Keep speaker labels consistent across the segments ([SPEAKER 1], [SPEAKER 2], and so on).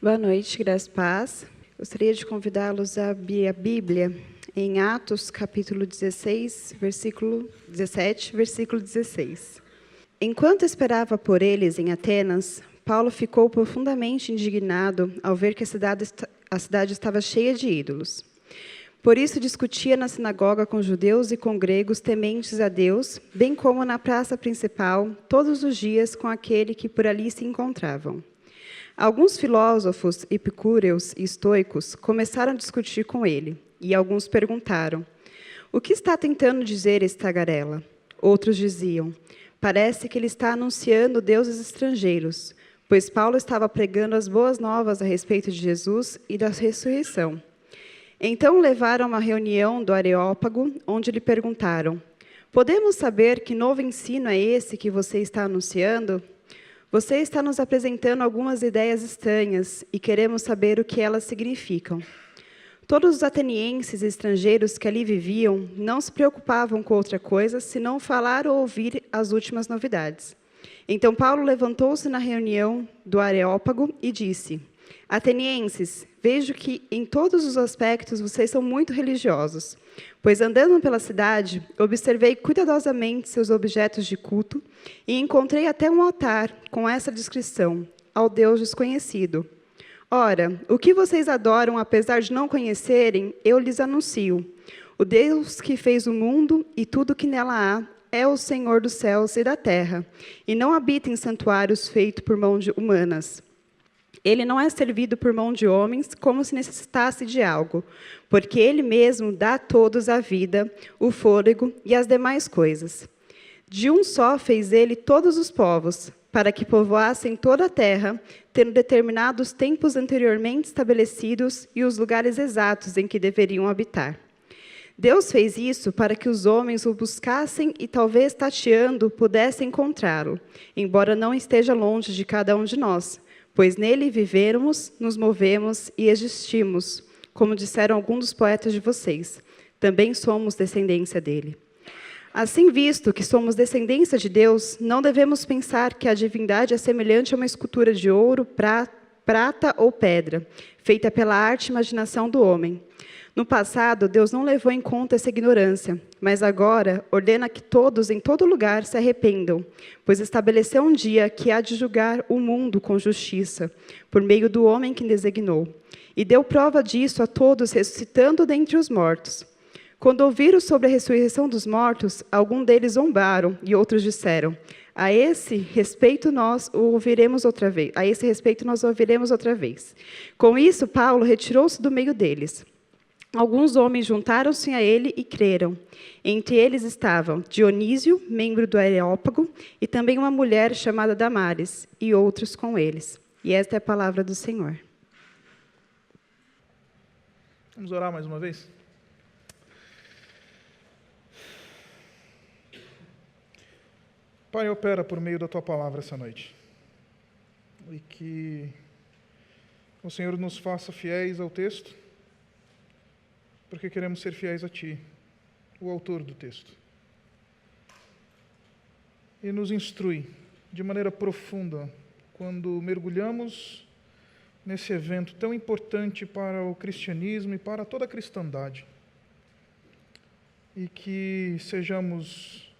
[SPEAKER 1] Boa noite, graça e paz. Gostaria de convidá-los a abrir a Bíblia em Atos, capítulo 16, versículo 17, versículo 16. Enquanto esperava por eles em Atenas, Paulo ficou profundamente indignado ao ver que a cidade estava cheia de ídolos. Por isso discutia na sinagoga com judeus e com gregos tementes a Deus, bem como na praça principal, todos os dias com aquele que por ali se encontravam. Alguns filósofos epicúreos e estoicos começaram a discutir com ele, e alguns perguntaram: "O que está tentando dizer esse tagarela?" Outros diziam: "Parece que ele está anunciando deuses estrangeiros, pois Paulo estava pregando as boas novas a respeito de Jesus e da ressurreição." Então levaram a uma reunião do Areópago, onde lhe perguntaram: "Podemos saber que novo ensino é esse que você está anunciando? Você está nos apresentando algumas ideias estranhas e queremos saber o que elas significam." Todos os atenienses e estrangeiros que ali viviam não se preocupavam com outra coisa senão falar ou ouvir as últimas novidades. Então Paulo levantou-se na reunião do Areópago e disse: "Atenienses, vejo que em todos os aspectos vocês são muito religiosos, pois andando pela cidade, observei cuidadosamente seus objetos de culto e encontrei até um altar com essa descrição: ao Deus desconhecido. Ora, o que vocês adoram, apesar de não conhecerem, eu lhes anuncio. O Deus que fez o mundo e tudo que nela há é o Senhor dos céus e da terra, e não habita em santuários feitos por mãos humanas. Ele não é servido por mão de homens como se necessitasse de algo, porque Ele mesmo dá a todos a vida, o fôlego e as demais coisas. De um só fez Ele todos os povos, para que povoassem toda a terra, tendo determinado os tempos anteriormente estabelecidos e os lugares exatos em que deveriam habitar. Deus fez isso para que os homens o buscassem e, talvez tateando, pudessem encontrá-lo, embora não esteja longe de cada um de nós, pois nele vivemos, nos movemos e existimos, como disseram alguns dos poetas de vocês. Também somos descendência dele. Assim, visto que somos descendência de Deus, não devemos pensar que a divindade é semelhante a uma escultura de ouro, prata ou pedra, feita pela arte e imaginação do homem. No passado, Deus não levou em conta essa ignorância, mas agora ordena que todos, em todo lugar, se arrependam, pois estabeleceu um dia que há de julgar o mundo com justiça, por meio do homem que designou. E deu prova disso a todos, ressuscitando dentre os mortos. Quando ouviram sobre a ressurreição dos mortos, alguns deles zombaram, e outros disseram: A esse respeito nós ouviremos outra vez. Com isso, Paulo retirou-se do meio deles. Alguns homens juntaram-se a ele e creram. Entre eles estavam Dionísio, membro do Areópago, e também uma mulher chamada Damares, e outros com eles. E esta é a palavra do Senhor.
[SPEAKER 2] Vamos orar mais uma vez? Pai, opera por meio da Tua palavra essa noite. E que o Senhor nos faça fiéis ao texto, porque queremos ser fiéis a Ti, o autor do texto. E nos instrui de maneira profunda quando mergulhamos nesse evento tão importante para o cristianismo e para toda a cristandade. E que sejamos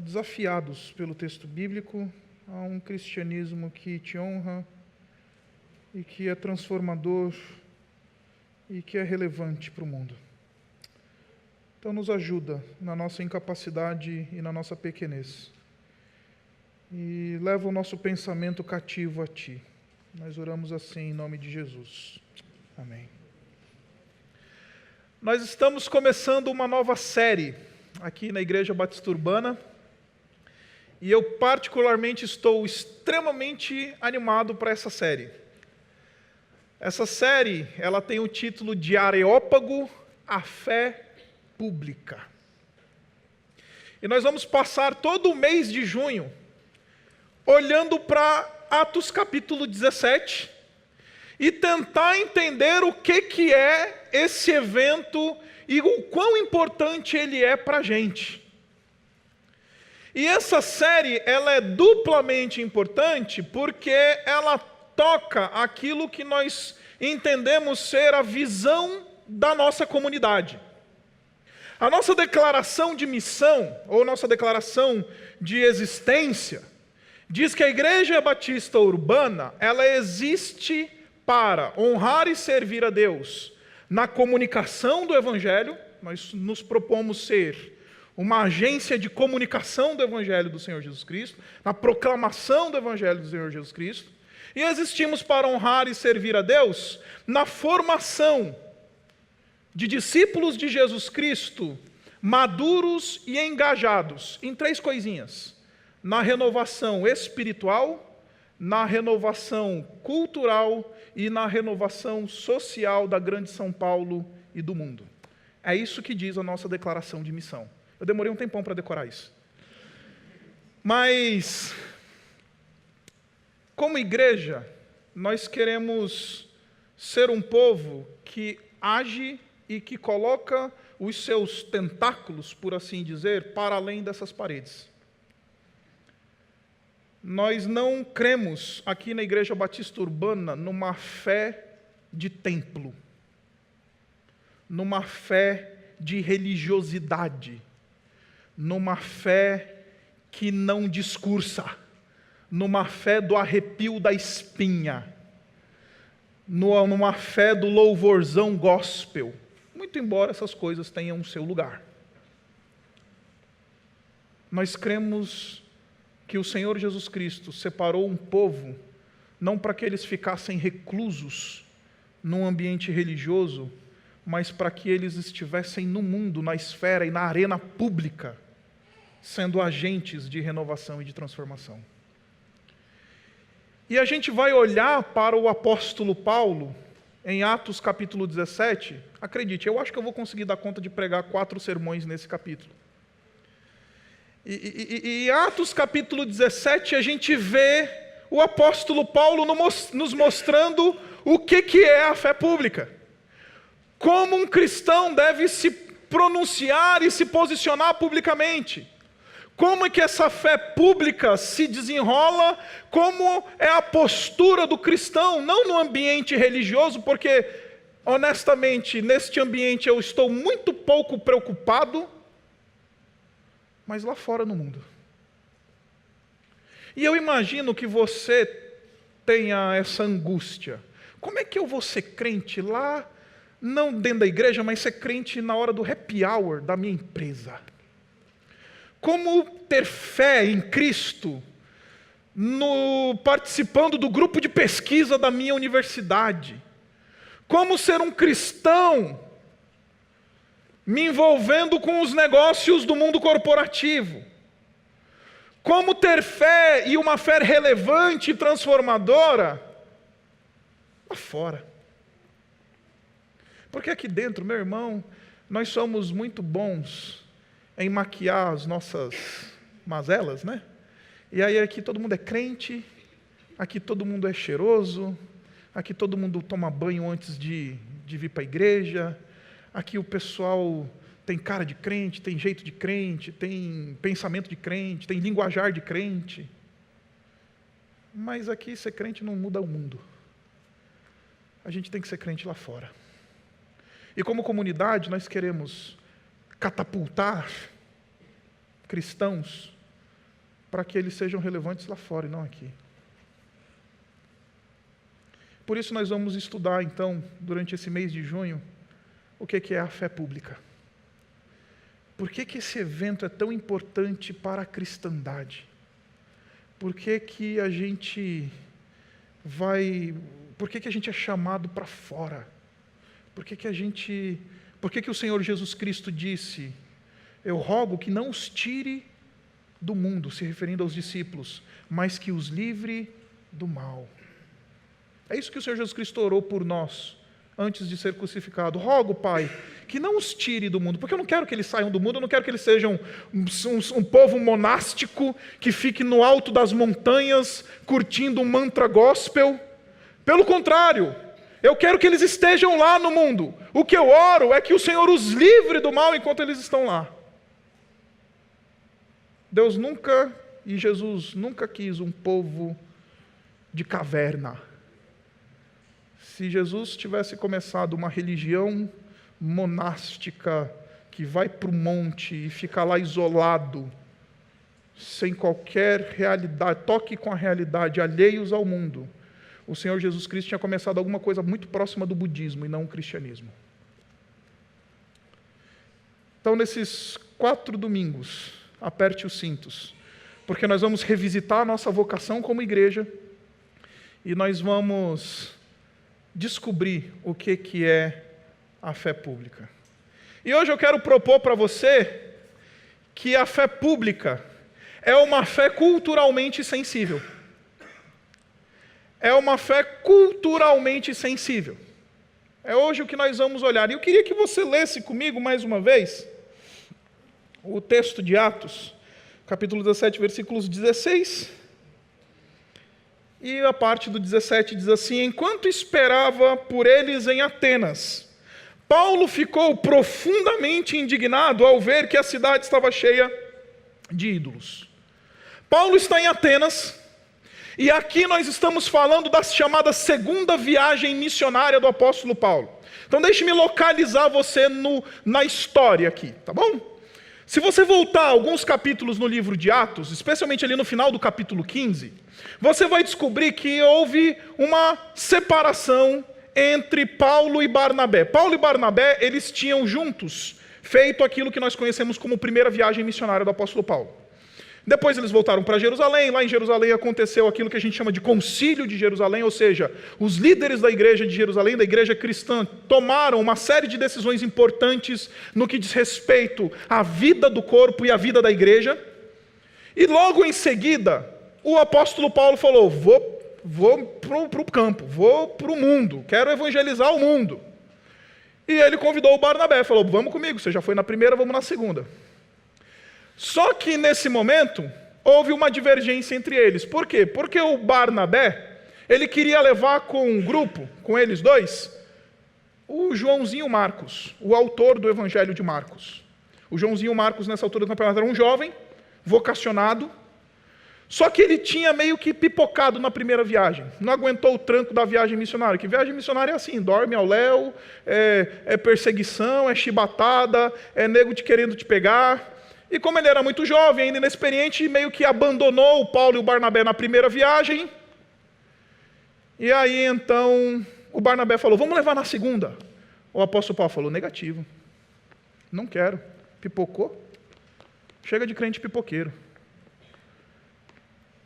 [SPEAKER 2] desafiados pelo texto bíblico a um cristianismo que Te honra e que é transformador e que é relevante para o mundo. Então nos ajuda na nossa incapacidade e na nossa pequenez. E leva o nosso pensamento cativo a Ti. Nós oramos assim em nome de Jesus. Amém. Nós estamos começando uma nova série aqui na Igreja Batista Urbana. E eu particularmente estou extremamente animado para essa série. Essa série, ela tem o título de Areópago, a fé pública. E nós vamos passar todo o mês de junho olhando para Atos capítulo 17 e tentar entender o que é esse evento e o quão importante ele é para a gente. E essa série, ela é duplamente importante porque ela toca aquilo que nós entendemos ser a visão da nossa comunidade. A nossa declaração de missão, ou nossa declaração de existência, diz que a Igreja Batista Urbana, ela existe para honrar e servir a Deus na comunicação do Evangelho. Nós nos propomos ser uma agência de comunicação do Evangelho do Senhor Jesus Cristo, na proclamação do Evangelho do Senhor Jesus Cristo, e existimos para honrar e servir a Deus na formação de discípulos de Jesus Cristo, maduros e engajados em 3 coisinhas: na renovação espiritual, na renovação cultural e na renovação social da grande São Paulo e do mundo. É isso que diz a nossa declaração de missão. Eu demorei um tempão para decorar isso. Mas, como igreja, nós queremos ser um povo que age e que coloca os seus tentáculos, por assim dizer, para além dessas paredes. Nós não cremos aqui na Igreja Batista Urbana numa fé de templo, numa fé de religiosidade, numa fé que não discursa, numa fé do arrepio da espinha, numa fé do louvorzão gospel, muito embora essas coisas tenham o seu lugar. Nós cremos que o Senhor Jesus Cristo separou um povo, não para que eles ficassem reclusos num ambiente religioso, mas para que eles estivessem no mundo, na esfera e na arena pública, sendo agentes de renovação e de transformação. E a gente vai olhar para o apóstolo Paulo, em Atos capítulo 17, acredite, eu acho que eu vou conseguir dar conta de pregar 4 sermões nesse capítulo. E Atos capítulo 17, a gente vê o apóstolo Paulo nos mostrando o que é a fé pública. Como um cristão deve se pronunciar e se posicionar publicamente. Como é que essa fé pública se desenrola, como é a postura do cristão, não no ambiente religioso, porque, honestamente, neste ambiente eu estou muito pouco preocupado, mas lá fora no mundo. E eu imagino que você tenha essa angústia. Como é que eu vou ser crente lá, não dentro da igreja, mas ser crente na hora do happy hour da minha empresa? Como ter fé em Cristo participando do grupo de pesquisa da minha universidade? Como ser um cristão me envolvendo com os negócios do mundo corporativo? Como ter fé e uma fé relevante e transformadora lá fora? Porque aqui dentro, meu irmão, nós somos muito bons em maquiar as nossas mazelas, né? E aí aqui todo mundo é crente, aqui todo mundo é cheiroso, aqui todo mundo toma banho antes de vir para a igreja, aqui o pessoal tem cara de crente, tem jeito de crente, tem pensamento de crente, tem linguajar de crente. Mas aqui ser crente não muda o mundo. A gente tem que ser crente lá fora. E como comunidade nós queremos catapultar cristãos para que eles sejam relevantes lá fora e não aqui. Por isso nós vamos estudar, então, durante esse mês de junho, o que é a fé pública. Por que esse evento é tão importante para a cristandade? Por que a gente é chamado para fora? Por que o Senhor Jesus Cristo disse: eu rogo que não os tire do mundo, se referindo aos discípulos, mas que os livre do mal? É isso que o Senhor Jesus Cristo orou por nós, antes de ser crucificado. Rogo, Pai, que não os tire do mundo, porque eu não quero que eles saiam do mundo, eu não quero que eles sejam um povo monástico, que fique no alto das montanhas, curtindo um mantra gospel. Pelo contrário, eu quero que eles estejam lá no mundo. O que eu oro é que o Senhor os livre do mal enquanto eles estão lá. Deus nunca, e Jesus nunca quis um povo de caverna, Se Jesus tivesse começado uma religião monástica que vai para o monte e fica lá isolado, sem qualquer realidade, toque com a realidade, alheios ao mundo, o Senhor Jesus Cristo tinha começado alguma coisa muito próxima do budismo e não o cristianismo. Então, nesses 4 domingos, aperte os cintos, porque nós vamos revisitar a nossa vocação como igreja e nós vamos descobrir o que é a fé pública. E hoje eu quero propor para você que a fé pública é uma fé culturalmente sensível. É uma fé culturalmente sensível. É hoje o que nós vamos olhar. E eu queria que você lesse comigo mais uma vez o texto de Atos, capítulo 17, versículos 16. E a parte do 17 diz assim: enquanto esperava por eles em Atenas, Paulo ficou profundamente indignado ao ver que a cidade estava cheia de ídolos. Paulo está em Atenas, e aqui nós estamos falando da chamada segunda viagem missionária do apóstolo Paulo. Então deixe-me localizar você na história aqui, tá bom? Se você voltar alguns capítulos no livro de Atos, especialmente ali no final do capítulo 15, você vai descobrir que houve uma separação entre Paulo e Barnabé. Paulo e Barnabé, eles tinham juntos feito aquilo que nós conhecemos como primeira viagem missionária do apóstolo Paulo. Depois eles voltaram para Jerusalém. Lá em Jerusalém aconteceu aquilo que a gente chama de concílio de Jerusalém, ou seja, os líderes da igreja de Jerusalém, da igreja cristã, tomaram uma série de decisões importantes no que diz respeito à vida do corpo e à vida da igreja. E logo em seguida, o apóstolo Paulo falou: vou para o campo, vou para o mundo, quero evangelizar o mundo. E ele convidou o Barnabé, falou: vamos comigo, você já foi na primeira, vamos na segunda. Só que nesse momento, houve uma divergência entre eles. Por quê? Porque o Barnabé, ele queria levar com um grupo, com eles dois, o Joãozinho Marcos, o autor do Evangelho de Marcos. O Joãozinho Marcos, nessa altura do campeonato, era um jovem, vocacionado, só que ele tinha meio que pipocado na primeira viagem. Não aguentou o tranco da viagem missionária, que viagem missionária é assim, dorme ao léu, é perseguição, é chibatada, é nego querendo te pegar. E como ele era muito jovem, ainda inexperiente, meio que abandonou o Paulo e o Barnabé na primeira viagem. E aí, então, o Barnabé falou: vamos levar na segunda. O apóstolo Paulo falou: negativo. Não quero. Pipocou? Chega de crente pipoqueiro.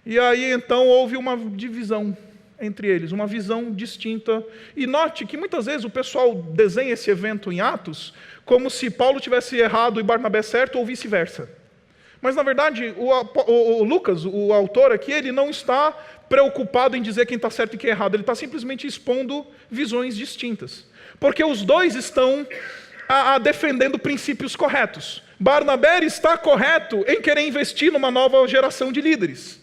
[SPEAKER 2] E aí, então, houve uma divisão entre eles, uma visão distinta. E note que muitas vezes o pessoal desenha esse evento em Atos como se Paulo tivesse errado e Barnabé certo, ou vice-versa. Mas, na verdade, o Lucas, o autor aqui, ele não está preocupado em dizer quem está certo e quem é errado, ele está simplesmente expondo visões distintas. Porque os dois estão defendendo princípios corretos. Barnabé está correto em querer investir numa nova geração de líderes.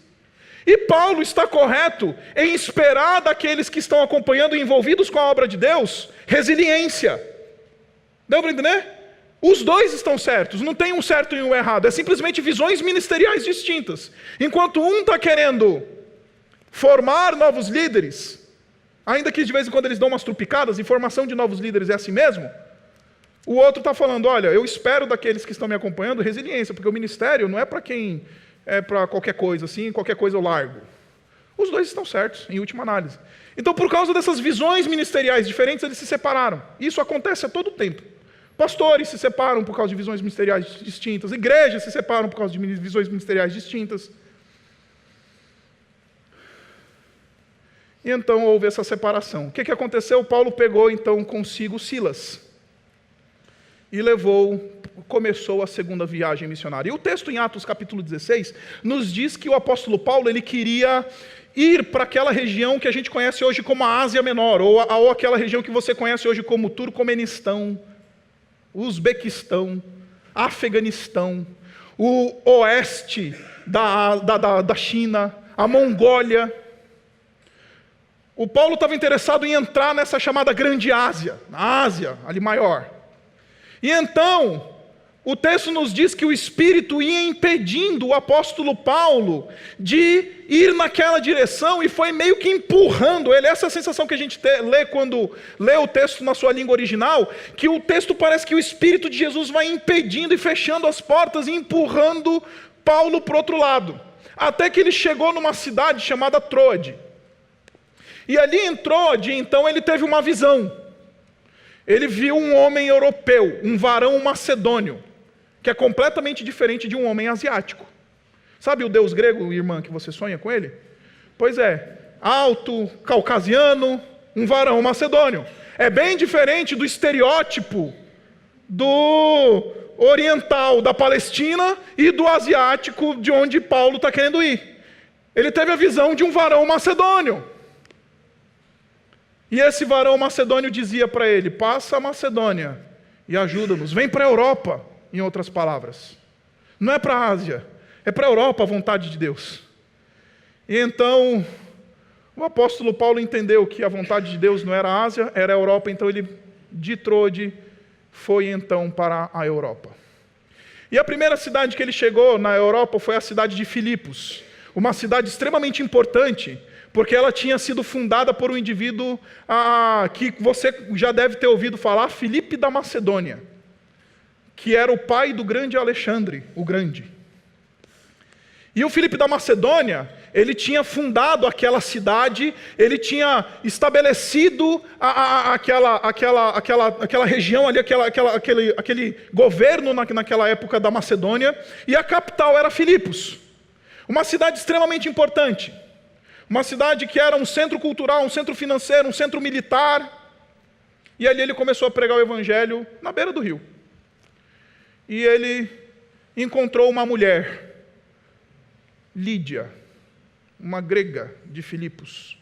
[SPEAKER 2] E Paulo está correto em esperar daqueles que estão acompanhando e envolvidos com a obra de Deus, resiliência. Deu para entender? Os dois estão certos, não tem um certo e um errado, é simplesmente visões ministeriais distintas. Enquanto um está querendo formar novos líderes, ainda que de vez em quando eles dão umas trupicadas, e formação de novos líderes é assim mesmo, o outro está falando: olha, eu espero daqueles que estão me acompanhando resiliência, porque o ministério não é para quem é para qualquer coisa, assim, qualquer coisa eu largo. Os dois estão certos, em última análise. Então, por causa dessas visões ministeriais diferentes, eles se separaram. Isso acontece a todo tempo. Pastores se separam por causa de visões ministeriais distintas. Igrejas se separam por causa de visões ministeriais distintas. E então houve essa separação. O que aconteceu? Paulo pegou então consigo Silas e começou a segunda viagem missionária. E o texto em Atos capítulo 16 nos diz que o apóstolo Paulo ele queria ir para aquela região que a gente conhece hoje como a Ásia Menor, ou aquela região que você conhece hoje como Turcomenistão, Uzbequistão, Afeganistão, o oeste da China, a Mongólia. O Paulo estava interessado em entrar nessa chamada Grande Ásia, na Ásia, ali maior. E então, o texto nos diz que o Espírito ia impedindo o apóstolo Paulo de ir naquela direção e foi meio que empurrando ele. Essa é a sensação que a gente lê quando lê o texto na sua língua original, que o texto parece que o Espírito de Jesus vai impedindo e fechando as portas e empurrando Paulo para o outro lado. Até que ele chegou numa cidade chamada Troade. E ali em Troade, então, ele teve uma visão. Ele viu um homem europeu, um varão macedônio, que é completamente diferente de um homem asiático. Sabe o deus grego, irmã, que você sonha com ele? Pois é, alto, caucasiano, um varão macedônio. É bem diferente do estereótipo do oriental da Palestina e do asiático de onde Paulo está querendo ir. Ele teve a visão de um varão macedônio. E esse varão macedônio dizia para ele: passa a Macedônia e ajuda-nos, vem para a Europa, em outras palavras. Não é para a Ásia, é para a Europa a vontade de Deus. E então, o apóstolo Paulo entendeu que a vontade de Deus não era a Ásia, era a Europa, então ele, de Troade, foi então para a Europa. E a primeira cidade que ele chegou na Europa foi a cidade de Filipos, uma cidade extremamente importante, porque ela tinha sido fundada por um indivíduo que você já deve ter ouvido falar, Filipe da Macedônia, que era o pai do grande Alexandre, o Grande. E o Filipe da Macedônia, ele tinha fundado aquela cidade, ele tinha estabelecido aquela região ali, aquele governo naquela época da Macedônia, e a capital era Filipos, uma cidade extremamente importante. Uma cidade que era um centro cultural, um centro financeiro, um centro militar. E ali ele começou a pregar o evangelho na beira do rio. E ele encontrou uma mulher, Lídia, uma grega de Filipos,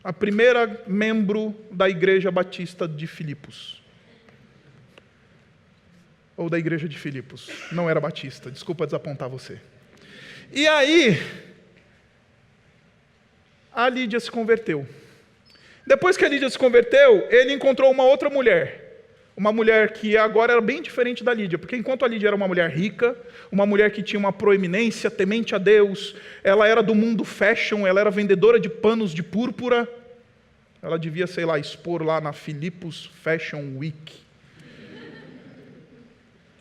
[SPEAKER 2] a primeira membro da Igreja Batista de Filipos. Ou da Igreja de Filipos. Não era batista, desculpa desapontar você. E aí, a Lídia se converteu. Depois que a Lídia se converteu, ele encontrou uma outra mulher. Uma mulher que agora era bem diferente da Lídia, porque enquanto a Lídia era uma mulher rica, uma mulher que tinha uma proeminência, temente a Deus, ela era do mundo fashion, ela era vendedora de panos de púrpura, ela devia, expor lá na Filipos Fashion Week.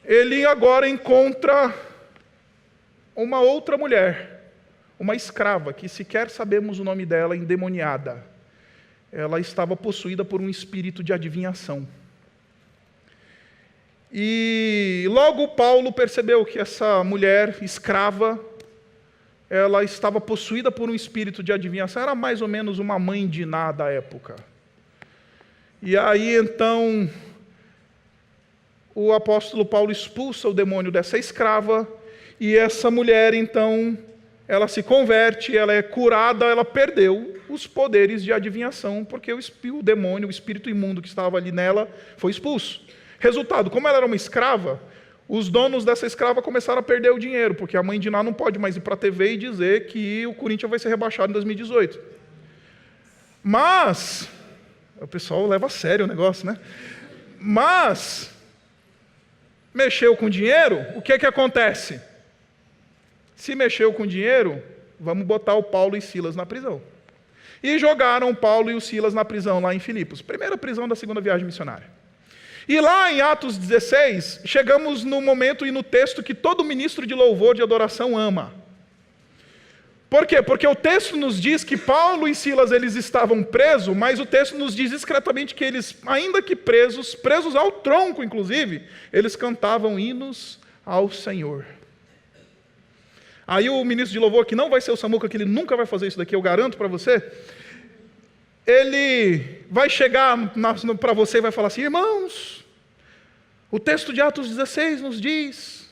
[SPEAKER 2] Ele agora encontra uma outra mulher, uma escrava, que sequer sabemos o nome dela, endemoniada. Ela estava possuída por um espírito de adivinhação. E logo Paulo percebeu que essa mulher escrava, ela estava possuída por um espírito de adivinhação, era mais ou menos uma mãe de Ná da época. E aí então, o apóstolo Paulo expulsa o demônio dessa escrava, e essa mulher então, ela se converte, ela é curada, ela perdeu os poderes de adivinhação, porque o demônio, o espírito imundo que estava ali nela, foi expulso. Resultado, como ela era uma escrava, os donos dessa escrava começaram a perder o dinheiro, porque a mãe de Ná não pode mais ir para a TV e dizer que o Corinthians vai ser rebaixado em 2018. Mas, o pessoal leva a sério o negócio, né? Mas, mexeu com dinheiro, o que acontece? Se mexeu com dinheiro, vamos botar o Paulo e Silas na prisão. E jogaram o Paulo e o Silas na prisão, lá em Filipos. Primeira prisão da segunda viagem missionária. E lá em Atos 16, chegamos no momento e no texto que todo ministro de louvor de adoração ama. Por quê? Porque o texto nos diz que Paulo e Silas eles estavam presos, mas o texto nos diz discretamente que eles, ainda que presos ao tronco inclusive, eles cantavam hinos ao Senhor. Aí o ministro de louvor, que não vai ser o Samuca, que ele nunca vai fazer isso daqui, eu garanto para você, ele vai chegar para você e vai falar assim: irmãos, o texto de Atos 16 nos diz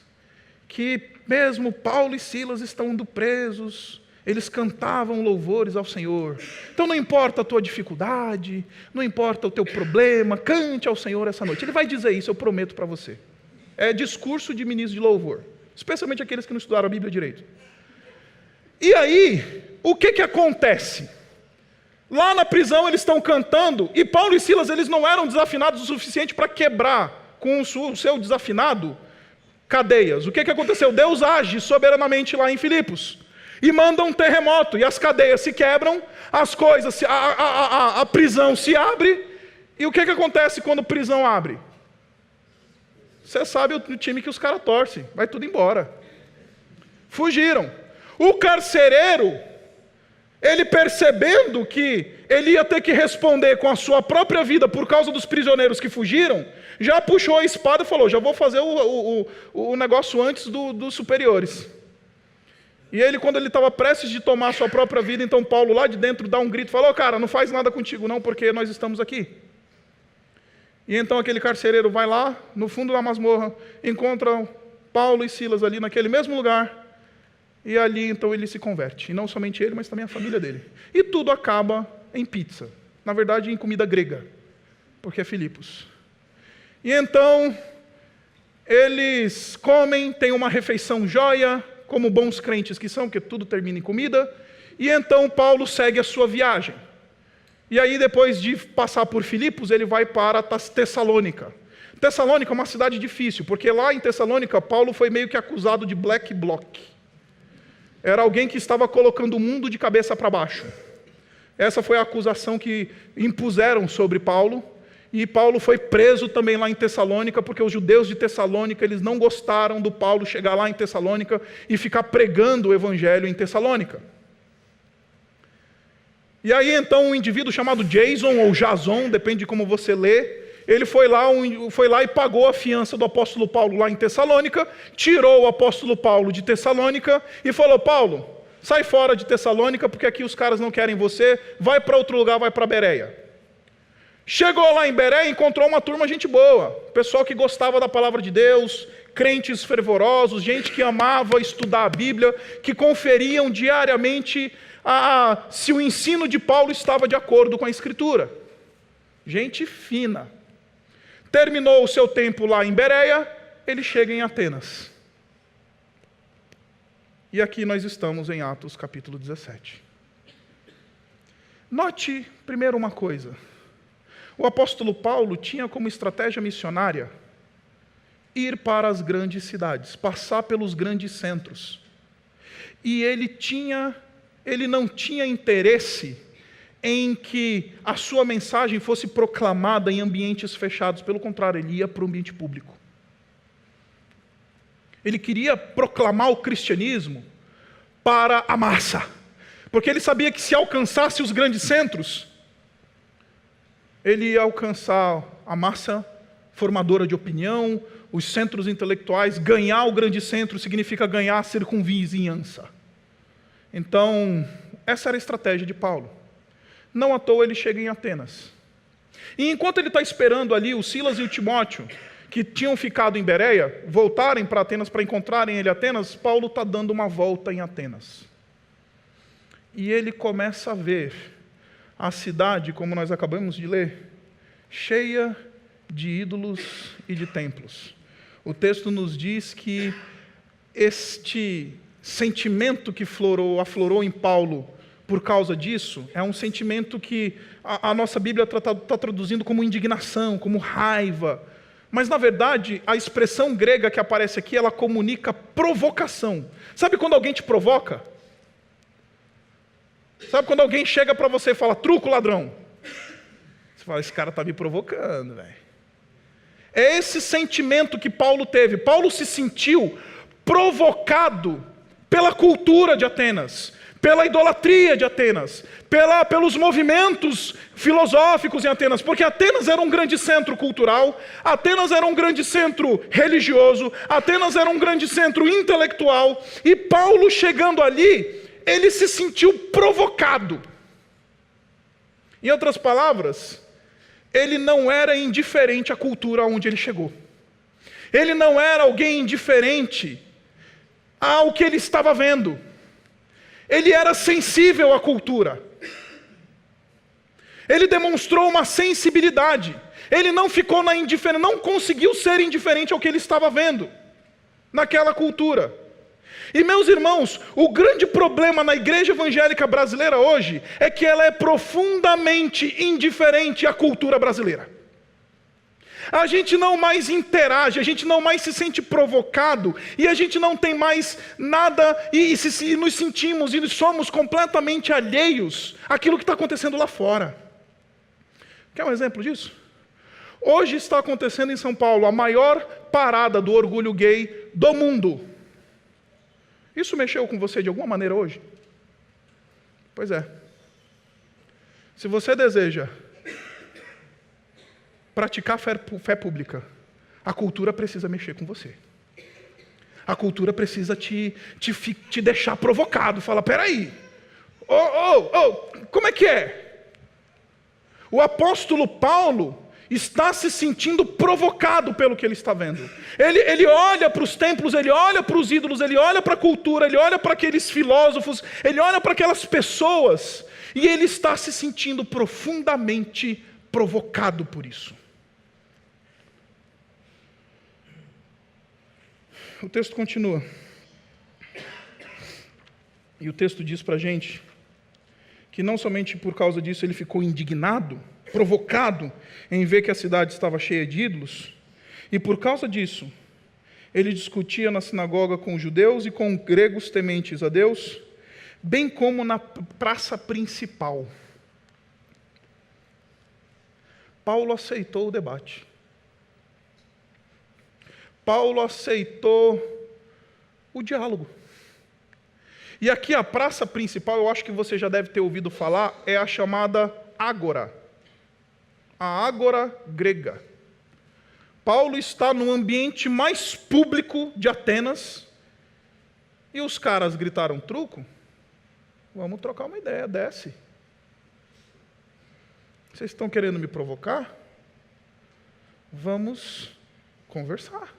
[SPEAKER 2] que mesmo Paulo e Silas estando presos, eles cantavam louvores ao Senhor. Então não importa a tua dificuldade, não importa o teu problema, cante ao Senhor essa noite. Ele vai dizer isso, eu prometo para você. É discurso de ministro de louvor. Especialmente aqueles que não estudaram a Bíblia direito. E aí, o que acontece? Lá na prisão eles estão cantando, e Paulo e Silas eles não eram desafinados o suficiente para quebrar com o seu desafinado cadeias. O que aconteceu? Deus age soberanamente lá em Filipos e manda um terremoto, e as cadeias se quebram, as coisas, a prisão se abre. E o que acontece quando a prisão abre? Você sabe o time que os caras torcem, vai tudo embora. Fugiram. O carcereiro, ele percebendo que ele ia ter que responder com a sua própria vida por causa dos prisioneiros que fugiram, já puxou a espada e falou, já vou fazer o negócio antes dos superiores. E ele, quando ele estava prestes de tomar a sua própria vida, então Paulo lá de dentro dá um grito, falou, cara, não faz nada contigo não, porque nós estamos aqui. E então aquele carcereiro vai lá, no fundo da masmorra, encontra Paulo e Silas ali naquele mesmo lugar, e ali então ele se converte. E não somente ele, mas também a família dele. E tudo acaba em pizza. Na verdade, em comida grega, porque é Filipos. E então, eles comem, tem uma refeição joia, como bons crentes que são, porque tudo termina em comida. E então Paulo segue a sua viagem. E aí, depois de passar por Filipos, ele vai para Tessalônica. Tessalônica é uma cidade difícil, porque lá em Tessalônica, Paulo foi meio que acusado de black bloc. Era alguém que estava colocando o mundo de cabeça para baixo. Essa foi a acusação que impuseram sobre Paulo. E Paulo foi preso também lá em Tessalônica, porque os judeus de Tessalônica, eles não gostaram do Paulo chegar lá em Tessalônica e ficar pregando o evangelho em Tessalônica. E aí então um indivíduo chamado Jason ou Jason, depende de como você lê, ele foi lá e pagou a fiança do apóstolo Paulo lá em Tessalônica, tirou o apóstolo Paulo de Tessalônica e falou, Paulo, sai fora de Tessalônica, porque aqui os caras não querem você, vai para outro lugar, vai para Bereia. Chegou lá em Bereia e encontrou uma turma gente boa, pessoal que gostava da palavra de Deus, crentes fervorosos, gente que amava estudar a Bíblia, que conferiam diariamente se o ensino de Paulo estava de acordo com a Escritura. Gente fina. Terminou o seu tempo lá em Bereia, ele chega em Atenas. E aqui nós estamos em Atos capítulo 17. Note primeiro uma coisa. O apóstolo Paulo tinha como estratégia missionária ir para as grandes cidades, passar pelos grandes centros. E ele não tinha interesse em que a sua mensagem fosse proclamada em ambientes fechados. Pelo contrário, ele ia para o ambiente público. Ele queria proclamar o cristianismo para a massa, porque ele sabia que se alcançasse os grandes centros, ele ia alcançar a massa formadora de opinião, os centros intelectuais. Ganhar o grande centro significa ganhar a circunvizinhança. Então, essa era a estratégia de Paulo. Não à toa ele chega em Atenas. E enquanto ele está esperando ali o Silas e o Timóteo, que tinham ficado em Bereia, voltarem para Atenas para encontrarem ele em Atenas, Paulo está dando uma volta em Atenas. E ele começa a ver a cidade, como nós acabamos de ler, cheia de ídolos e de templos. O texto nos diz que este sentimento que aflorou em Paulo por causa disso, é um sentimento que a nossa Bíblia está traduzindo como indignação, como raiva. Mas, na verdade, a expressão grega que aparece aqui, ela comunica provocação. Sabe quando alguém te provoca? Sabe quando alguém chega para você e fala, truco, ladrão? Você fala, esse cara está me provocando, velho. É esse sentimento que Paulo teve. Paulo se sentiu provocado pela cultura de Atenas, pela idolatria de Atenas, pelos movimentos filosóficos em Atenas, porque Atenas era um grande centro cultural, Atenas era um grande centro religioso, Atenas era um grande centro intelectual, e Paulo chegando ali, ele se sentiu provocado. Em outras palavras, ele não era indiferente à cultura onde ele chegou. Ele não era alguém indiferente ao que ele estava vendo. Ele era sensível à cultura. Ele demonstrou uma sensibilidade. Ele não ficou na indiferença, não conseguiu ser indiferente ao que ele estava vendo naquela cultura. E, meus irmãos, o grande problema na igreja evangélica brasileira hoje é que ela é profundamente indiferente à cultura brasileira. A gente não mais interage, a gente não mais se sente provocado, e a gente não tem mais nada, e nos sentimos e somos completamente alheios àquilo que está acontecendo lá fora. Quer um exemplo disso? Hoje está acontecendo em São Paulo a maior parada do orgulho gay do mundo. Isso mexeu com você de alguma maneira hoje? Pois é. Se você deseja praticar fé pública, a cultura precisa mexer com você. A cultura precisa te deixar provocado. Fala, peraí, como é que é? O apóstolo Paulo está se sentindo provocado pelo que ele está vendo. Ele olha para os templos, ele olha para os ídolos, ele olha para a cultura, ele olha para aqueles filósofos, ele olha para aquelas pessoas, e ele está se sentindo profundamente provocado por isso. O texto continua. E o texto diz para a gente que não somente por causa disso ele ficou indignado, provocado em ver que a cidade estava cheia de ídolos, e por causa disso ele discutia na sinagoga com judeus e com gregos tementes a Deus, bem como na praça principal. Paulo aceitou o debate. Paulo aceitou o diálogo. E aqui a praça principal, eu acho que você já deve ter ouvido falar, é a chamada Ágora. A Ágora grega. Paulo está no ambiente mais público de Atenas e os caras gritaram, truco? Vamos trocar uma ideia, desce. Vocês estão querendo me provocar? Vamos conversar.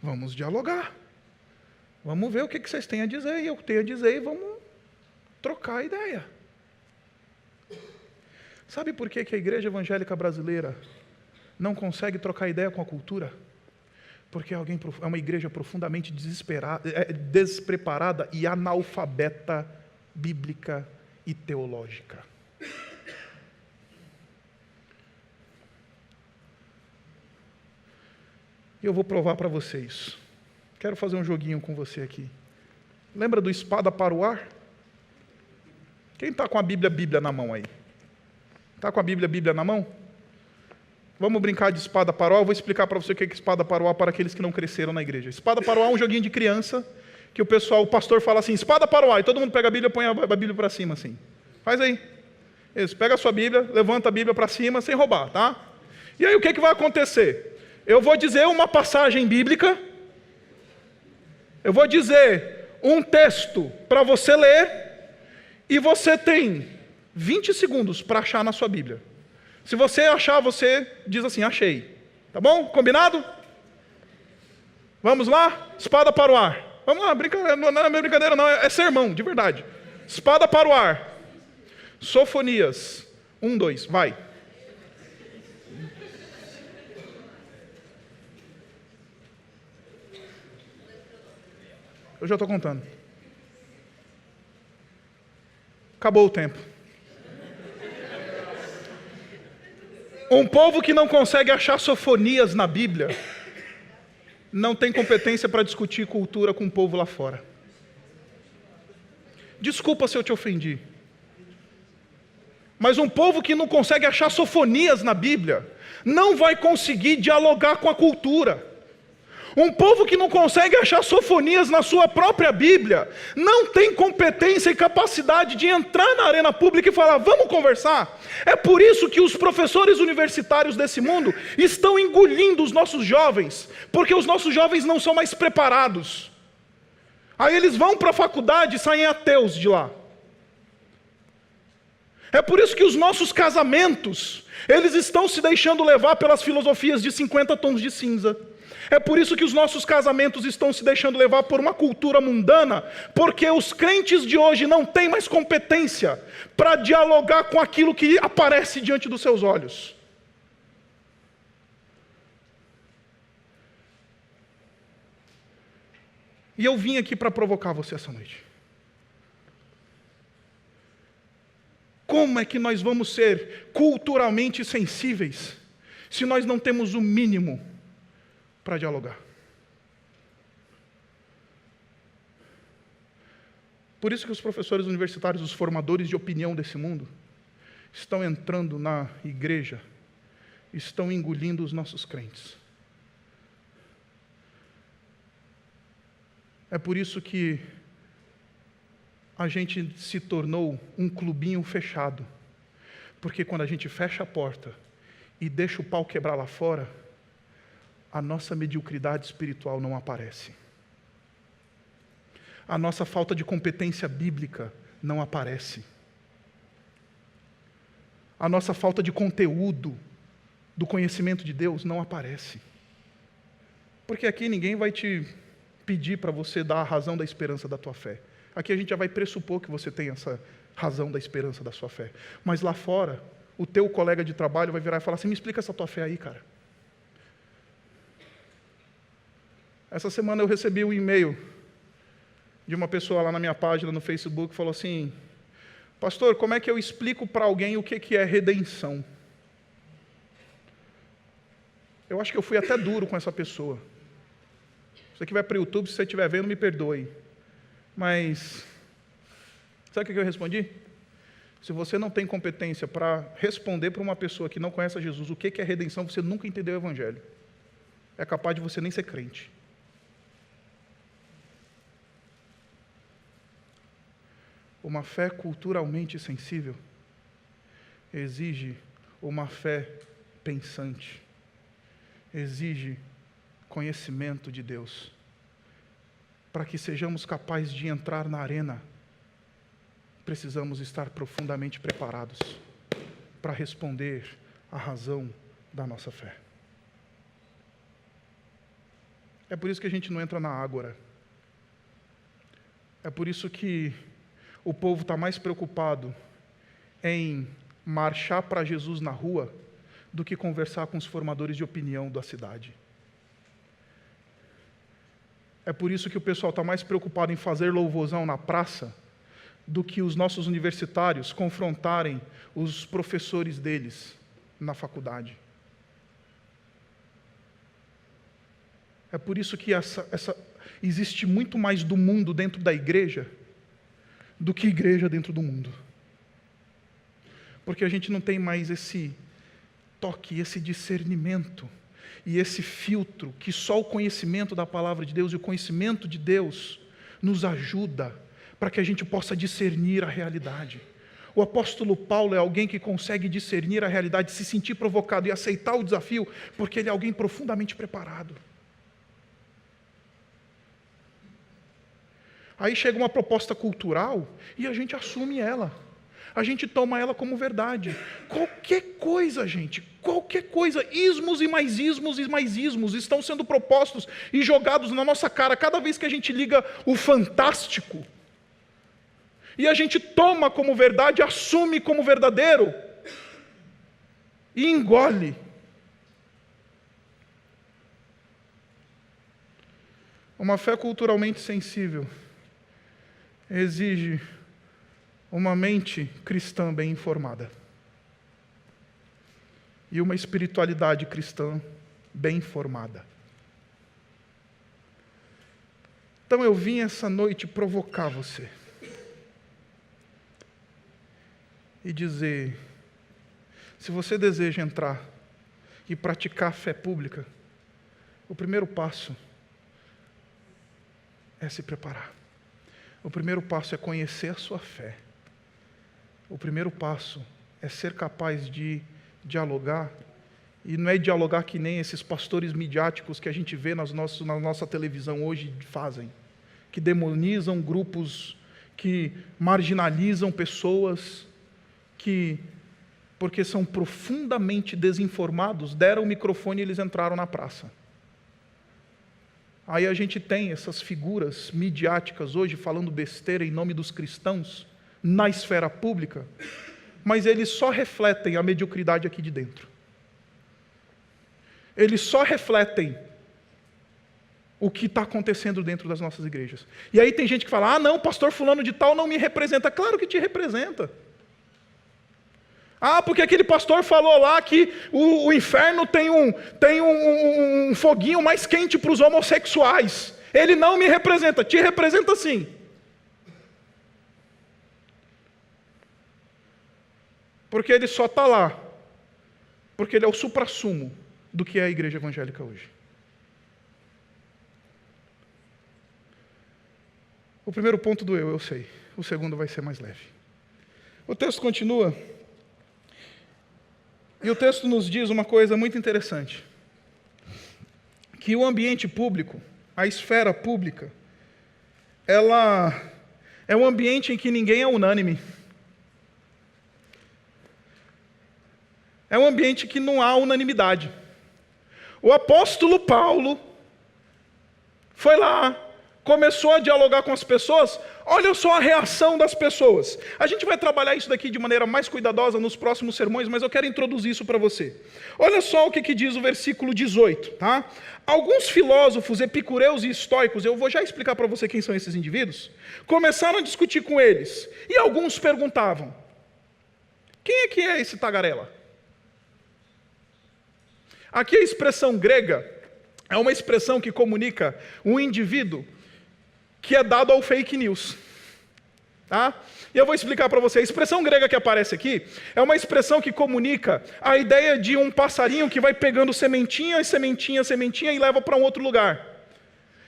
[SPEAKER 2] Vamos dialogar. Vamos ver o que vocês têm a dizer, e eu tenho a dizer, e vamos trocar ideia. Sabe por que a igreja evangélica brasileira não consegue trocar ideia com a cultura? Porque é uma igreja profundamente despreparada e analfabeta bíblica e teológica. E eu vou provar para vocês. Quero fazer um joguinho com você aqui. Lembra do espada para o ar? Quem está com a Bíblia na mão aí? Está com a Bíblia na mão? Vamos brincar de espada para o ar. Eu vou explicar para você o que é espada para o ar para aqueles que não cresceram na igreja. Espada para o ar é um joguinho de criança que o pastor fala assim, espada para o ar, e todo mundo pega a Bíblia e põe a Bíblia para cima assim. Faz aí. Isso, pega a sua Bíblia, levanta a Bíblia para cima sem roubar, tá? E aí o que vai acontecer? Eu vou dizer uma passagem bíblica, eu vou dizer um texto para você ler, e você tem 20 segundos para achar na sua Bíblia. Se você achar, você diz assim, achei. Tá bom? Combinado? Vamos lá? Espada para o ar. Vamos lá, não é brincadeira não, é sermão, de verdade. Espada para o ar. Sofonias 1, 2, vai. Eu já estou contando. Acabou o tempo. Um povo que não consegue achar sofonias na Bíblia não tem competência para discutir cultura com o povo lá fora. Desculpa se eu te ofendi. Mas um povo que não consegue achar sofonias na Bíblia não vai conseguir dialogar com a cultura. Um povo que não consegue achar sofonias na sua própria Bíblia não tem competência e capacidade de entrar na arena pública e falar, vamos conversar. É por isso que os professores universitários desse mundo estão engolindo os nossos jovens, porque os nossos jovens não são mais preparados. Aí eles vão para a faculdade e saem ateus de lá. É por isso que os nossos casamentos, eles estão se deixando levar pelas filosofias de 50 tons de cinza. É por isso que os nossos casamentos estão se deixando levar por uma cultura mundana, porque os crentes de hoje não têm mais competência para dialogar com aquilo que aparece diante dos seus olhos. E eu vim aqui para provocar você essa noite. Como é que nós vamos ser culturalmente sensíveis se nós não temos o mínimo para dialogar? Por isso que os professores universitários, os formadores de opinião desse mundo, estão entrando na igreja, estão engolindo os nossos crentes. É por isso que a gente se tornou um clubinho fechado. Porque quando a gente fecha a porta e deixa o pau quebrar lá fora, a nossa mediocridade espiritual não aparece. A nossa falta de competência bíblica não aparece. A nossa falta de conteúdo do conhecimento de Deus não aparece. Porque aqui ninguém vai te pedir para você dar a razão da esperança da tua fé. Aqui a gente já vai pressupor que você tem essa razão da esperança da sua fé. Mas lá fora, o teu colega de trabalho vai virar e falar assim: me explica essa tua fé aí, cara. Essa semana eu recebi um e-mail de uma pessoa lá na minha página no Facebook, falou assim: pastor, como é que eu explico para alguém o que é redenção? Eu acho que eu fui até duro com essa pessoa. Você que vai para o YouTube, se você estiver vendo, me perdoe. Mas, sabe o que eu respondi? Se você não tem competência para responder para uma pessoa que não conhece a Jesus o que é redenção, você nunca entendeu o Evangelho. É capaz de você nem ser crente. Uma fé culturalmente sensível exige uma fé pensante, exige conhecimento de Deus. Para que sejamos capazes de entrar na arena, precisamos estar profundamente preparados para responder à razão da nossa fé. É por isso que a gente não entra na ágora. É por isso que o povo está mais preocupado em marchar para Jesus na rua do que conversar com os formadores de opinião da cidade. É por isso que o pessoal está mais preocupado em fazer louvorzão na praça do que os nossos universitários confrontarem os professores deles na faculdade. É por isso que existe muito mais do mundo dentro da igreja do que igreja dentro do mundo. Porque a gente não tem mais esse toque, esse discernimento e esse filtro que só o conhecimento da palavra de Deus e o conhecimento de Deus nos ajuda para que a gente possa discernir a realidade. O apóstolo Paulo é alguém que consegue discernir a realidade, se sentir provocado e aceitar o desafio, porque ele é alguém profundamente preparado. Aí chega uma proposta cultural e a gente assume ela. A gente toma ela como verdade. Qualquer coisa, gente, qualquer coisa, ismos e mais ismos e mais ismos estão sendo propostos e jogados na nossa cara cada vez que a gente liga o fantástico. E a gente toma como verdade, assume como verdadeiro e engole. Uma fé culturalmente sensível exige uma mente cristã bem informada e uma espiritualidade cristã bem formada. Então eu vim essa noite provocar você e dizer: se você deseja entrar e praticar a fé pública, o primeiro passo é se preparar. O primeiro passo é conhecer a sua fé. O primeiro passo é ser capaz de dialogar, e não é dialogar que nem esses pastores midiáticos que a gente vê na nossa televisão hoje fazem, que demonizam grupos, que marginalizam pessoas, que, porque são profundamente desinformados, deram o microfone e eles entraram na praça. Aí a gente tem essas figuras midiáticas hoje falando besteira em nome dos cristãos na esfera pública, mas eles só refletem a mediocridade aqui de dentro. Eles só refletem o que está acontecendo dentro das nossas igrejas. E aí tem gente que fala: ah não, pastor fulano de tal não me representa. Claro que te representa. Ah, porque aquele pastor falou lá que o inferno tem um foguinho mais quente para os homossexuais. Ele não me representa, te representa sim. Porque ele só está lá, porque ele é o suprassumo do que é a igreja evangélica hoje. O primeiro ponto doeu, eu sei. O segundo vai ser mais leve. O texto continua. E o texto nos diz uma coisa muito interessante. Que o ambiente público, a esfera pública, ela é um ambiente em que ninguém é unânime. É um ambiente que não há unanimidade. O apóstolo Paulo foi lá, começou a dialogar com as pessoas. Olha só a reação das pessoas. A gente vai trabalhar isso daqui de maneira mais cuidadosa nos próximos sermões, mas eu quero introduzir isso para você. Olha só o que diz o versículo 18, tá? Alguns filósofos epicureus e estoicos, eu vou já explicar para você quem são esses indivíduos, começaram a discutir com eles, e alguns perguntavam: quem é esse tagarela? Aqui a expressão grega é uma expressão que comunica um indivíduo que é dado ao fake news. Tá? E eu vou explicar para você. A expressão grega que aparece aqui é uma expressão que comunica a ideia de um passarinho que vai pegando sementinha, sementinha, sementinha e leva para um outro lugar.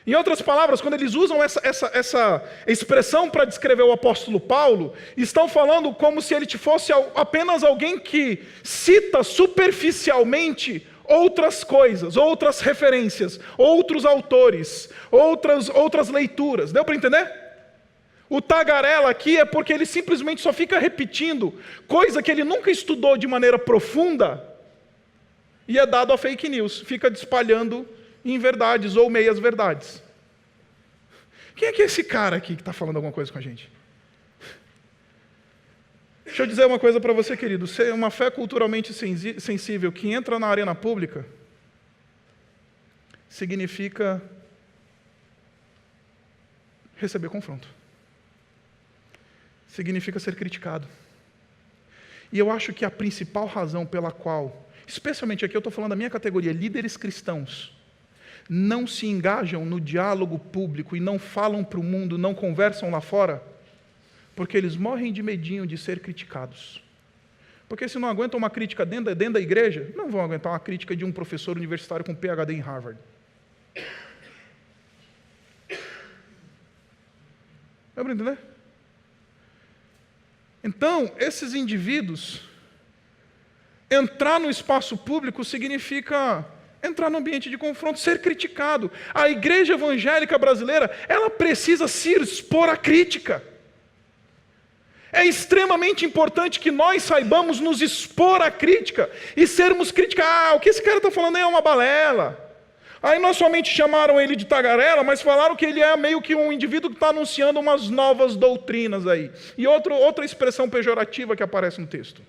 [SPEAKER 2] Em outras palavras, quando eles usam essa expressão para descrever o apóstolo Paulo, estão falando como se ele fosse apenas alguém que cita superficialmente outras coisas, outras referências, outros autores, outras leituras. Deu para entender? O tagarela aqui é porque ele simplesmente só fica repetindo coisa que ele nunca estudou de maneira profunda e é dado a fake news, fica espalhando inverdades ou meias verdades. Quem é que é esse cara aqui que está falando alguma coisa com a gente? Deixa eu dizer uma coisa para você, querido. Ser uma fé culturalmente sensível que entra na arena pública significa receber confronto. Significa ser criticado. E eu acho que a principal razão pela qual, especialmente aqui eu estou falando da minha categoria, líderes cristãos, não se engajam no diálogo público e não falam para o mundo, não conversam lá fora, porque eles morrem de medinho de ser criticados. Porque se não aguentam uma crítica dentro da igreja, não vão aguentar uma crítica de um professor universitário com PhD em Harvard. Dá para entender? Então, esses indivíduos, entrar no espaço público significa entrar no ambiente de confronto, ser criticado. A igreja evangélica brasileira, ela precisa se expor à crítica. É extremamente importante que nós saibamos nos expor à crítica e sermos criticados. O que esse cara está falando aí é uma balela. Aí não somente chamaram ele de tagarela, mas falaram que ele é meio que um indivíduo que está anunciando umas novas doutrinas aí. E outra expressão pejorativa que aparece no texto.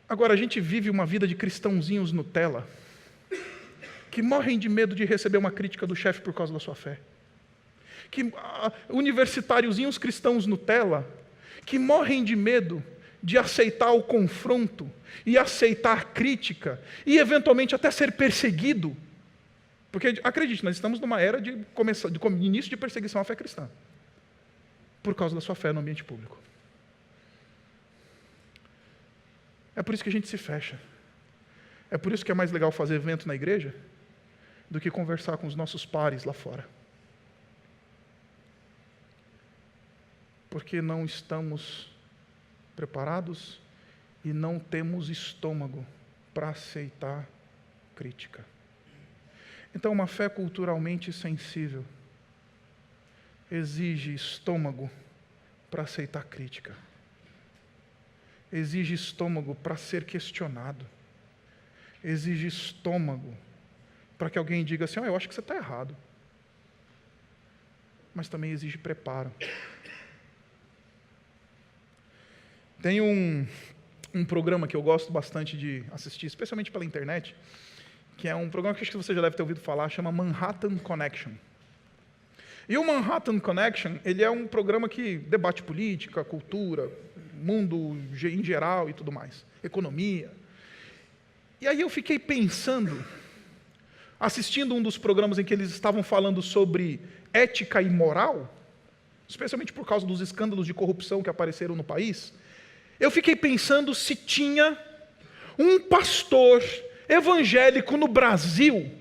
[SPEAKER 2] Agora, a gente vive uma vida de cristãozinhos Nutella, que morrem de medo de receber uma crítica do chefe por causa da sua fé. Universitáriozinhos cristãos Nutella, que morrem de medo de aceitar o confronto e aceitar crítica e eventualmente até ser perseguido. Porque, acredite, nós estamos numa era de início de perseguição à fé cristã, por causa da sua fé no ambiente público. É por isso que a gente se fecha. É por isso que é mais legal fazer evento na igreja do que conversar com os nossos pares lá fora. Porque não estamos preparados e não temos estômago para aceitar crítica. Então, uma fé culturalmente sensível exige estômago para aceitar crítica. Exige estômago para ser questionado. Exige estômago para que alguém diga assim: eu acho que você está errado. Mas também exige preparo. Tem um programa que eu gosto bastante de assistir, especialmente pela internet, que é um programa que acho que você já deve ter ouvido falar, chama Manhattan Connection. E o Manhattan Connection, ele é um programa que debate política, cultura, mundo em geral e tudo mais, economia. E aí eu fiquei pensando, assistindo um dos programas em que eles estavam falando sobre ética e moral, especialmente por causa dos escândalos de corrupção que apareceram no país, eu fiquei pensando se tinha um pastor evangélico no Brasil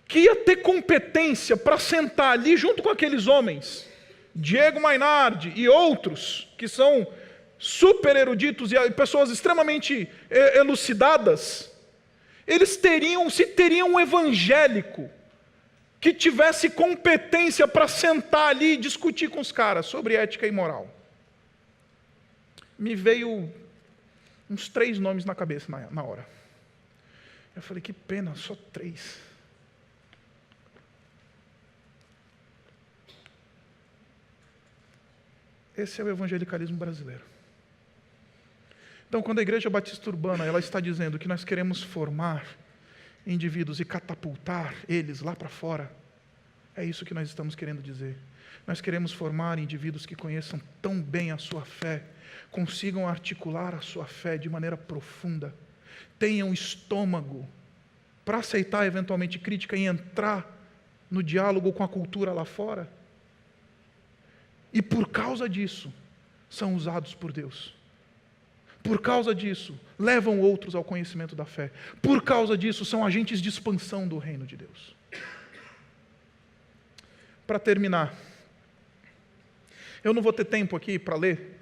[SPEAKER 2] que ia ter competência para sentar ali junto com aqueles homens, Diego Mainardi e outros, que são super eruditos e pessoas extremamente elucidadas, se teriam um evangélico que tivesse competência para sentar ali e discutir com os caras sobre ética e moral. Me veio uns 3 nomes na cabeça na hora. Eu falei, que pena, só 3. Esse é o evangelicalismo brasileiro. Então, quando a Igreja Batista Urbana ela está dizendo que nós queremos formar indivíduos e catapultar eles lá para fora, é isso que nós estamos querendo dizer. Nós queremos formar indivíduos que conheçam tão bem a sua fé, consigam articular a sua fé de maneira profunda, tenham estômago para aceitar eventualmente crítica e entrar no diálogo com a cultura lá fora. E por causa disso, são usados por Deus. Por causa disso, levam outros ao conhecimento da fé. Por causa disso, são agentes de expansão do reino de Deus. Para terminar, eu não vou ter tempo aqui para ler,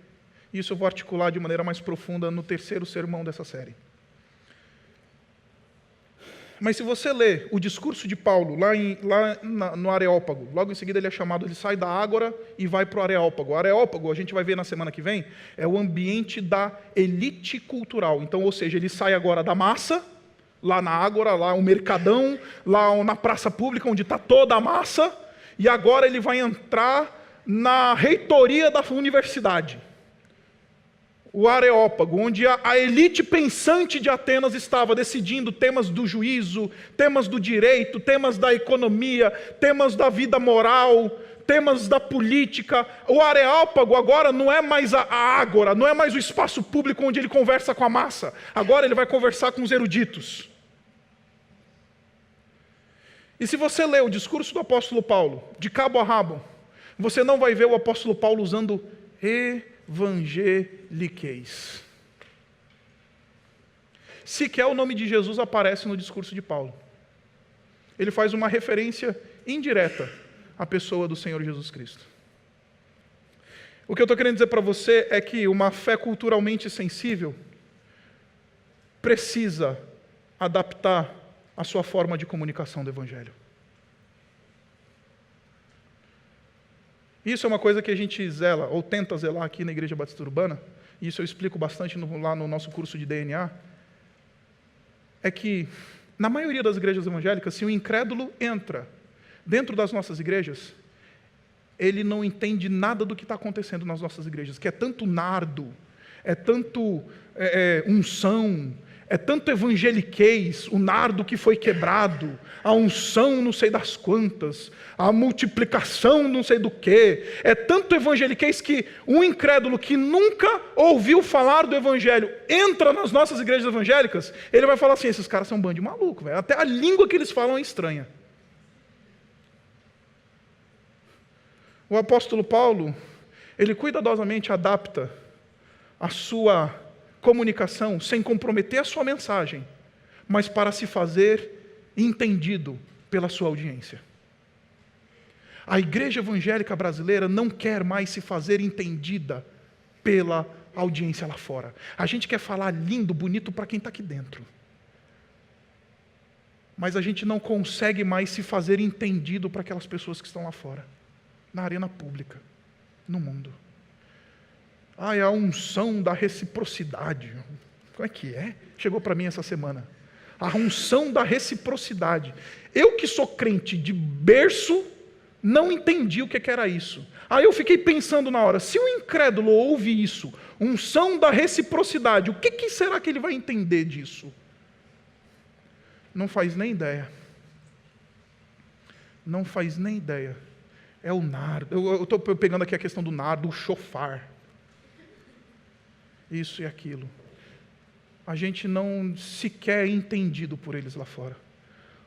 [SPEAKER 2] isso eu vou articular de maneira mais profunda no 3º sermão dessa série. Mas se você ler o discurso de Paulo no Areópago, logo em seguida ele sai da Ágora e vai para o Areópago. O Areópago, a gente vai ver na semana que vem, é o ambiente da elite cultural. Então, ou seja, ele sai agora da massa, lá na Ágora, lá o mercadão, lá na praça pública, onde está toda a massa, e agora ele vai entrar na reitoria da universidade. O Areópago, onde a elite pensante de Atenas estava decidindo temas do juízo, temas do direito, temas da economia, temas da vida moral, temas da política. O Areópago agora não é mais a ágora, não é mais o espaço público onde ele conversa com a massa. Agora ele vai conversar com os eruditos. E se você ler o discurso do apóstolo Paulo, de cabo a rabo, você não vai ver o apóstolo Paulo usando evangeliqueis. Sequer o nome de Jesus aparece no discurso de Paulo. Ele faz uma referência indireta à pessoa do Senhor Jesus Cristo. O que eu estou querendo dizer para você é que uma fé culturalmente sensível precisa adaptar a sua forma de comunicação do Evangelho. Isso é uma coisa que a gente zela, ou tenta zelar aqui na Igreja Batista Urbana, e isso eu explico bastante lá no nosso curso de DNA, é que, na maioria das igrejas evangélicas, se o incrédulo entra dentro das nossas igrejas, ele não entende nada do que está acontecendo nas nossas igrejas, que é tanto nardo, é tanto unção, é tanto evangeliqueis, o nardo que foi quebrado, a unção não sei das quantas, a multiplicação não sei do que, é tanto evangeliqueis que um incrédulo que nunca ouviu falar do evangelho entra nas nossas igrejas evangélicas, ele vai falar assim, esses caras são um bando de maluco, velho. Até a língua que eles falam é estranha. O apóstolo Paulo, ele cuidadosamente adapta a sua comunicação sem comprometer a sua mensagem, mas para se fazer entendido pela sua audiência. A igreja evangélica brasileira não quer mais se fazer entendida pela audiência lá fora. A gente quer falar lindo, bonito para quem está aqui dentro. Mas a gente não consegue mais se fazer entendido para aquelas pessoas que estão lá fora, na arena pública, no mundo. É a unção da reciprocidade. Como é que é? Chegou para mim essa semana. A unção da reciprocidade. Eu que sou crente de berço, não entendi o que era isso. Aí eu fiquei pensando na hora, se o incrédulo ouve isso, unção da reciprocidade, o que será que ele vai entender disso? Não faz nem ideia. Não faz nem ideia. É o nardo. Eu estou pegando aqui a questão do nardo, o chofar. Isso e aquilo. A gente não sequer é entendido por eles lá fora.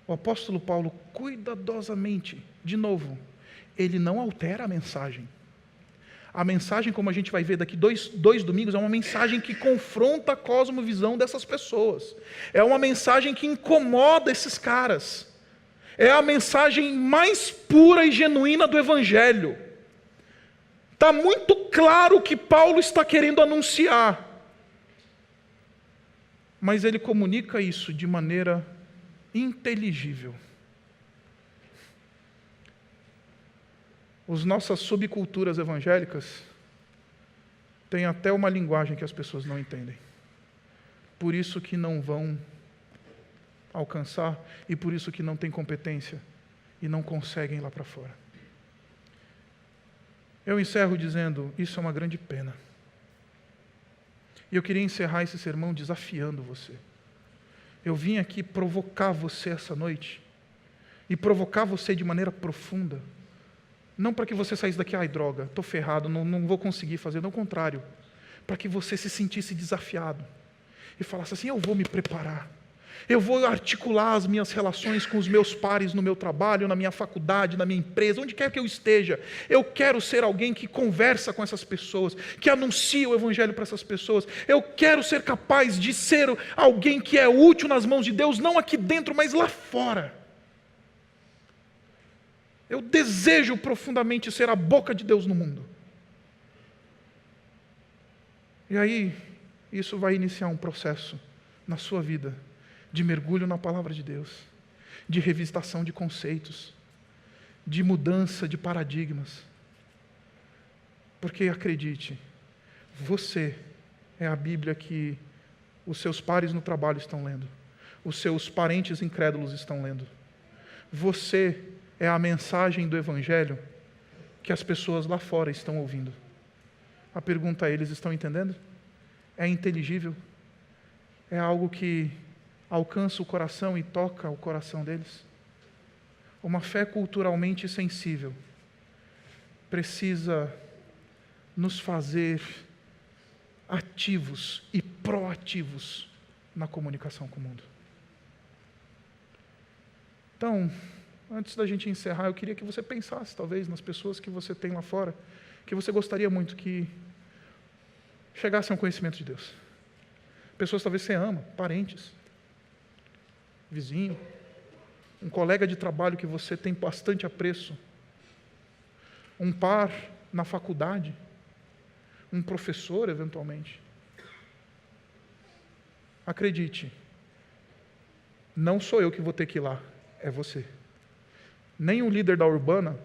[SPEAKER 2] O apóstolo Paulo, cuidadosamente, de novo, ele não altera a mensagem. A mensagem, como a gente vai ver daqui dois domingos, é uma mensagem que confronta a cosmovisão dessas pessoas. É uma mensagem que incomoda esses caras. É a mensagem mais pura e genuína do Evangelho. Está muito claro o que Paulo está querendo anunciar. Mas ele comunica isso de maneira inteligível. As nossas subculturas evangélicas têm até uma linguagem que as pessoas não entendem. Por isso que não vão alcançar e por isso que não têm competência e não conseguem ir lá para fora. Eu encerro dizendo, isso é uma grande pena. E eu queria encerrar esse sermão desafiando você. Eu vim aqui provocar você essa noite e provocar você de maneira profunda. Não para que você saísse daqui, ai droga, estou ferrado, não vou conseguir fazer, não, ao contrário. Para que você se sentisse desafiado e falasse assim, eu vou me preparar. Eu vou articular as minhas relações com os meus pares no meu trabalho, na minha faculdade, na minha empresa, onde quer que eu esteja. Eu quero ser alguém que conversa com essas pessoas, que anuncia o Evangelho para essas pessoas. Eu quero ser capaz de ser alguém que é útil nas mãos de Deus, não aqui dentro, mas lá fora. Eu desejo profundamente ser a boca de Deus no mundo. E aí, isso vai iniciar um processo na sua vida de mergulho na palavra de Deus, de revisitação de conceitos, de mudança de paradigmas. Porque acredite, você é a Bíblia que os seus pares no trabalho estão lendo, os seus parentes incrédulos estão lendo. Você é a mensagem do Evangelho que as pessoas lá fora estão ouvindo. A pergunta é, eles estão entendendo? É inteligível? É algo que alcança o coração e toca o coração deles? Uma fé culturalmente sensível precisa nos fazer ativos e proativos na comunicação com o mundo. Então, antes da gente encerrar, eu queria que você pensasse, talvez, nas pessoas que você tem lá fora, que você gostaria muito que chegassem ao conhecimento de Deus. Pessoas talvez você ama, parentes, vizinho, um colega de trabalho que você tem bastante apreço, um par na faculdade, um professor, eventualmente. Acredite, não sou eu que vou ter que ir lá, é você. Nem o líder da Urbana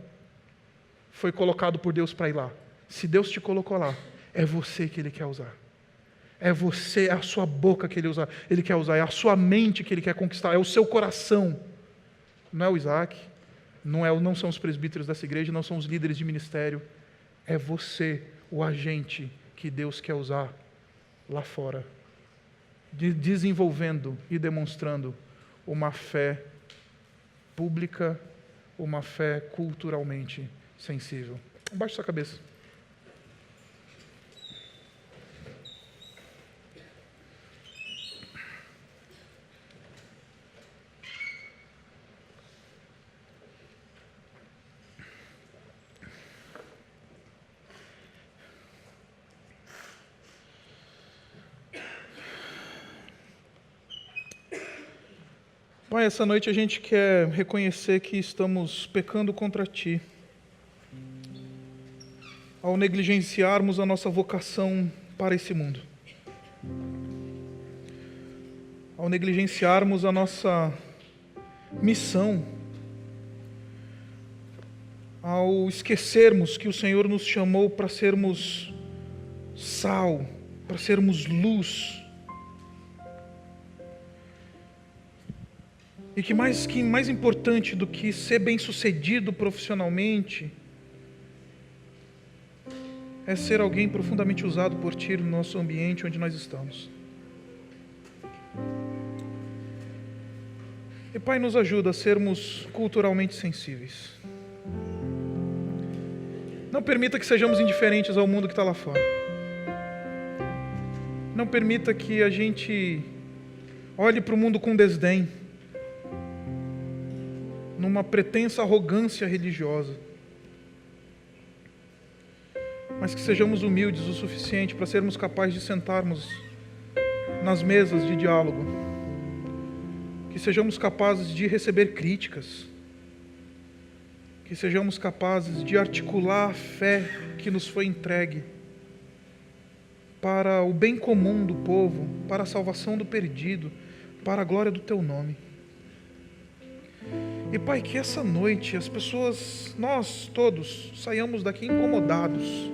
[SPEAKER 2] foi colocado por Deus para ir lá. Se Deus te colocou lá, é você que Ele quer usar. É você, é a sua boca que Ele quer usar, é a sua mente que Ele quer conquistar, é o seu coração. Não é o Isaac, não são os presbíteros dessa igreja, não são os líderes de ministério. É você, o agente que Deus quer usar lá fora, desenvolvendo e demonstrando uma fé pública, uma fé culturalmente sensível. Abaixe sua cabeça. Pai, essa noite a gente quer reconhecer que estamos pecando contra Ti, ao negligenciarmos a nossa vocação para esse mundo, ao negligenciarmos a nossa missão, ao esquecermos que o Senhor nos chamou para sermos sal, para sermos luz, e que mais importante do que ser bem-sucedido profissionalmente é ser alguém profundamente usado por Ti no nosso ambiente onde nós estamos. E Pai, nos ajuda a sermos culturalmente sensíveis. Não permita que sejamos indiferentes ao mundo que está lá fora. Não permita que a gente olhe para o mundo com desdém, numa pretensa arrogância religiosa, mas que sejamos humildes o suficiente para sermos capazes de sentarmos nas mesas de diálogo, que sejamos capazes de receber críticas, que sejamos capazes de articular a fé que nos foi entregue para o bem comum do povo, para a salvação do perdido, para a glória do Teu nome. E Pai, que essa noite as pessoas, nós todos, saiamos daqui incomodados,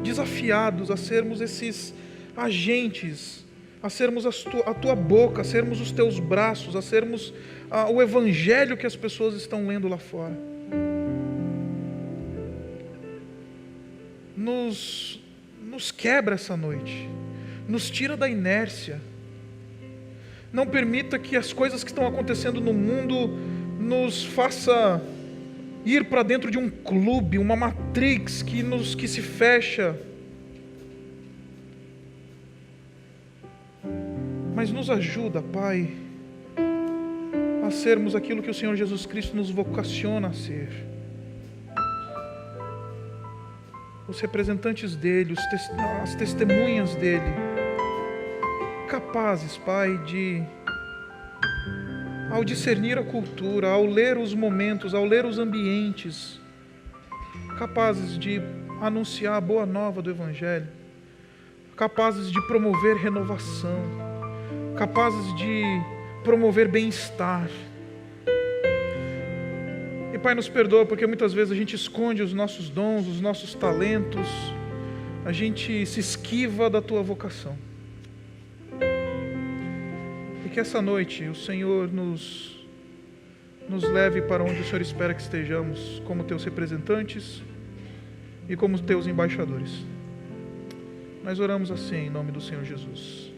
[SPEAKER 2] desafiados a sermos esses agentes, a sermos a Tua boca, a sermos os Teus braços, a sermos o Evangelho que as pessoas estão lendo lá fora. Nos quebra essa noite, nos tira da inércia. Não permita que as coisas que estão acontecendo no mundo nos faça ir para dentro de um clube, uma matrix que se fecha. Mas nos ajuda, Pai, a sermos aquilo que o Senhor Jesus Cristo nos vocaciona a ser. Os representantes dele, as testemunhas dele, capazes, Pai, ao discernir a cultura, ao ler os momentos, ao ler os ambientes, capazes de anunciar a boa nova do Evangelho, capazes de promover renovação, capazes de promover bem-estar. E Pai, nos perdoa porque muitas vezes a gente esconde os nossos dons, os nossos talentos, a gente se esquiva da Tua vocação. E que essa noite o Senhor nos leve para onde o Senhor espera que estejamos, como Teus representantes e como Teus embaixadores. Nós oramos assim em nome do Senhor Jesus.